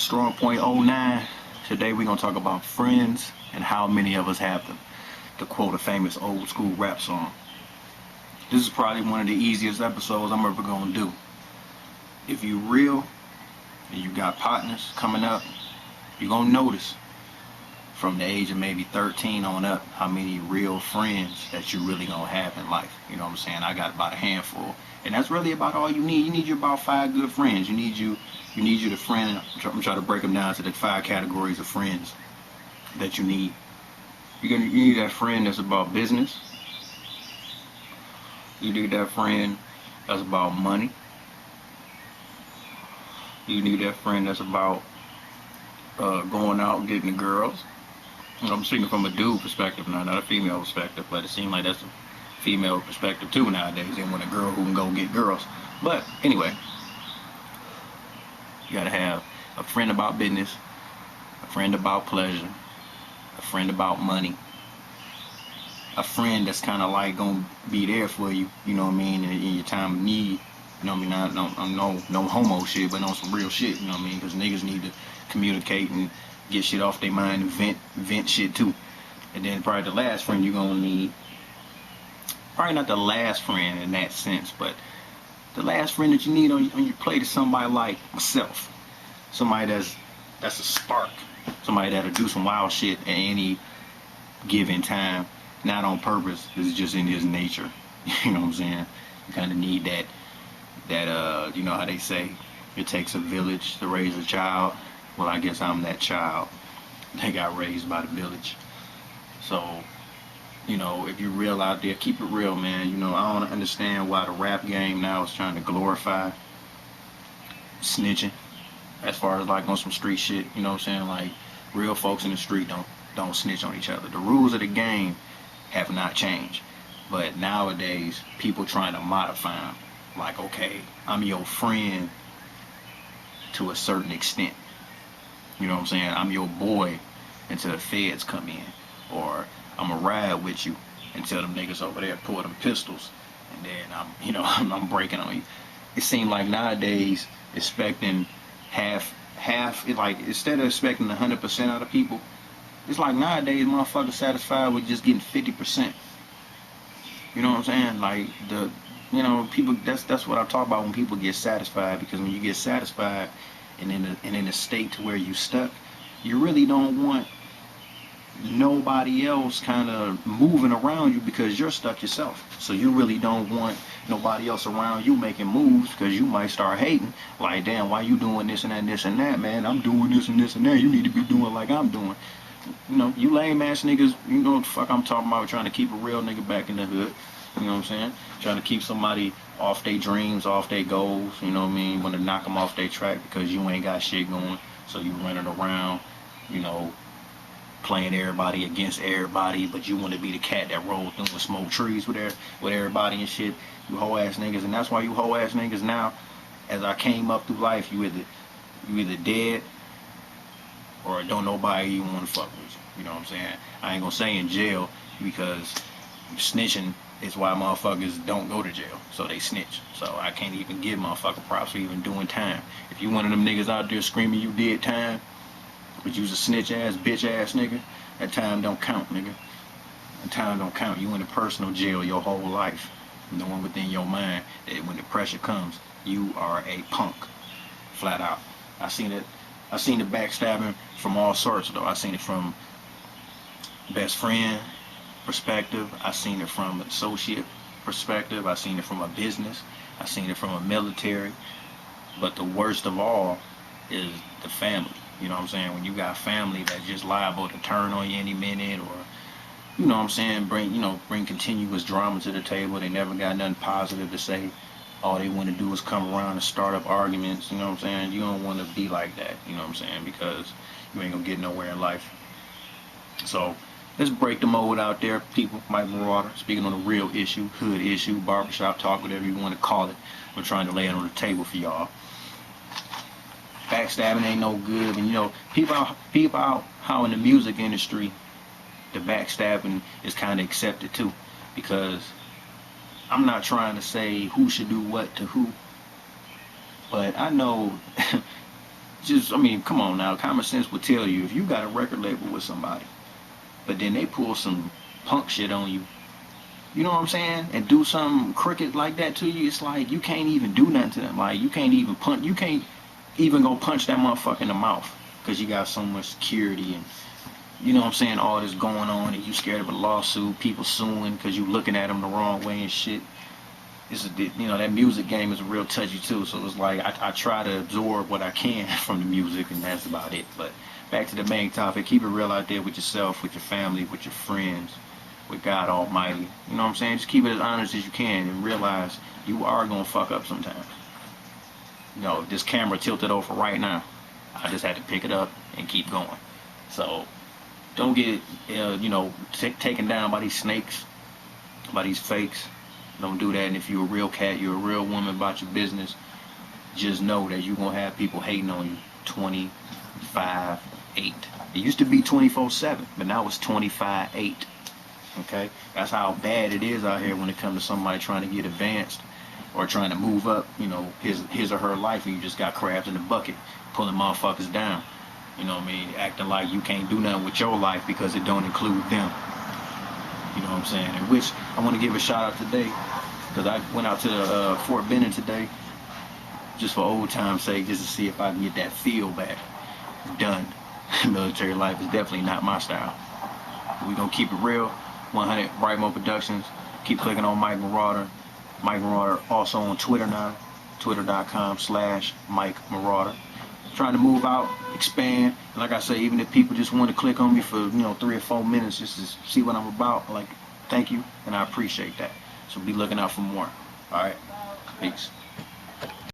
Strongpoint '09. Today we're going to talk about friends and how many of us have them. To quote a famous old school rap song. This is probably one of the easiest episodes I'm ever going to do. If you real and you got partners coming up, you're going to notice from the age of maybe 13 on up how many real friends that you really going to have in life. You know what I'm saying? I got about a handful. And that's really about all you need. You need you about 5 good friends. You need you to friend. I'm trying to break them down to the 5 categories of friends that you need. You need that friend that's about business. You need that friend that's about money. You need that friend that's about going out and getting the girls. I'm speaking from a dude perspective now, not a female perspective, but it seems like that's a female perspective too nowadays. They want a girl who can go get girls. But anyway, you gotta have a friend about business, a friend about pleasure, a friend about money, a friend that's kind of like gonna be there for you, you know what I mean, in your time of need. You know what I mean? Not no homo shit, but on some real shit, you know what I mean? Because niggas need to communicate and get shit off their mind and vent shit too. And then probably the last friend you're gonna need, probably not the last friend in that sense, but the last friend that you need on your plate is somebody like myself. Somebody that's a spark. Somebody that'll do some wild shit at any given time, not on purpose. It's just in his nature. You know what I'm saying? You kind of need that you know how they say it takes a village to raise a child. Well, I guess I'm that child. They got raised by the village. So, you know, if you're real out there, keep it real, man. You know, I don't understand why the rap game now is trying to glorify snitching, as far as like on some street shit. You know what I'm saying? Like, real folks in the street don't snitch on each other. The rules of the game have not changed, but nowadays people trying to modify them. Like, okay, I'm your friend to a certain extent. You know what I'm saying? I'm your boy until the feds come in, or I'ma ride with you until them niggas over there pull them pistols, and then I'm breaking on you. It seems like nowadays expecting half. Like, instead of expecting 100% out of people, it's like nowadays motherfuckers satisfied with just getting 50%. You know what I'm saying? Like people. That's what I talk about when people get satisfied, because when you get satisfied and in a state to where you stuck, you really don't want nobody else kind of moving around you because you're stuck yourself. So you really don't want nobody else around you making moves, because you might start hating. Like, damn, why you doing this and that and this and that, man? I'm doing this and this and that. You need to be doing like I'm doing. You know, you lame ass niggas, you know what the fuck I'm talking about, trying to keep a real nigga back in the hood. You know what I'm saying? Trying to keep somebody off their dreams, off their goals, you know what I mean? Want to knock them off their track because you ain't got shit going. So you running around, you know, playing everybody against everybody, but you want to be the cat that rolls through and smoke trees with everybody and shit. You hoe ass niggas, and that's why you hoe ass niggas now. As I came up through life, you either dead or don't nobody even want to fuck with you. You know what I'm saying? I ain't gonna say in jail, because snitching is why motherfuckers don't go to jail. So they snitch. So I can't even give motherfucker props for even doing time. If you one of them niggas out there screaming you did time, but you's a snitch ass, bitch ass nigga, that time don't count, nigga. That time don't count. You in a personal jail your whole life, knowing within your mind that when the pressure comes, you are a punk, flat out. I seen the backstabbing from all sorts, though. I seen it from best friend perspective. I seen it from associate perspective. I seen it from a business. I seen it from a military. But the worst of all is the family. You know what I'm saying? When you got family that's just liable to turn on you any minute, or, you know what I'm saying, bring continuous drama to the table. They never got nothing positive to say. All they want to do is come around and start up arguments. You know what I'm saying? You don't want to be like that. You know what I'm saying? Because you ain't gonna get nowhere in life. So let's break the mold out there, people. Mike Marauder, speaking on a real issue, hood issue, barbershop talk, whatever you want to call it. I'm trying to lay it on the table for y'all. Backstabbing ain't no good, and you know, people out how in the music industry, the backstabbing is kind of accepted too, because I'm not trying to say who should do what to who, but I know just, I mean, come on now. Common sense would tell you if you got a record label with somebody, but then they pull some punk shit on you, you know what I'm saying, and do something crooked like that to you, it's like you can't even do nothing to them. Like you can't even go punch that motherfucker in the mouth because you got so much security and you know what I'm saying, all this going on, and you scared of a lawsuit, people suing because you looking at them the wrong way and shit. That music game is real touchy too, so it's like I try to absorb what I can from the music, and that's about it. But back to the main topic, keep it real out there with yourself, with your family, with your friends, with God Almighty. You know what I'm saying? Just keep it as honest as you can and realize you are gonna fuck up sometimes. If this camera tilted over right now, I just had to pick it up and keep going. So don't get taken down by these snakes, by these fakes. Don't do that. And if you're a real cat, you're a real woman about your business, just know that you're going to have people hating on you 25/8. It used to be 24/7, but now it's 25/8. Okay? That's how bad it is out here when it comes to somebody trying to get advanced or trying to move up, his or her life, and you just got crabs in the bucket pulling motherfuckers down. You know what I mean? Acting like you can't do nothing with your life because it don't include them. You know what I'm saying? And which I want to give a shout out today because I went out to Fort Benning today just for old time's sake, just to see if I can get that feel back. Done. Military life is definitely not my style. We're going to keep it real. 100 Brightmo Productions. Keep clicking on Mike Marauder. Mike Marauder also on Twitter now. Twitter.com/Mike Marauder. Trying to move out, expand. And like I say, even if people just want to click on me for 3 or 4 minutes just to see what I'm about, like, thank you, and I appreciate that. So be looking out for more. All right, peace.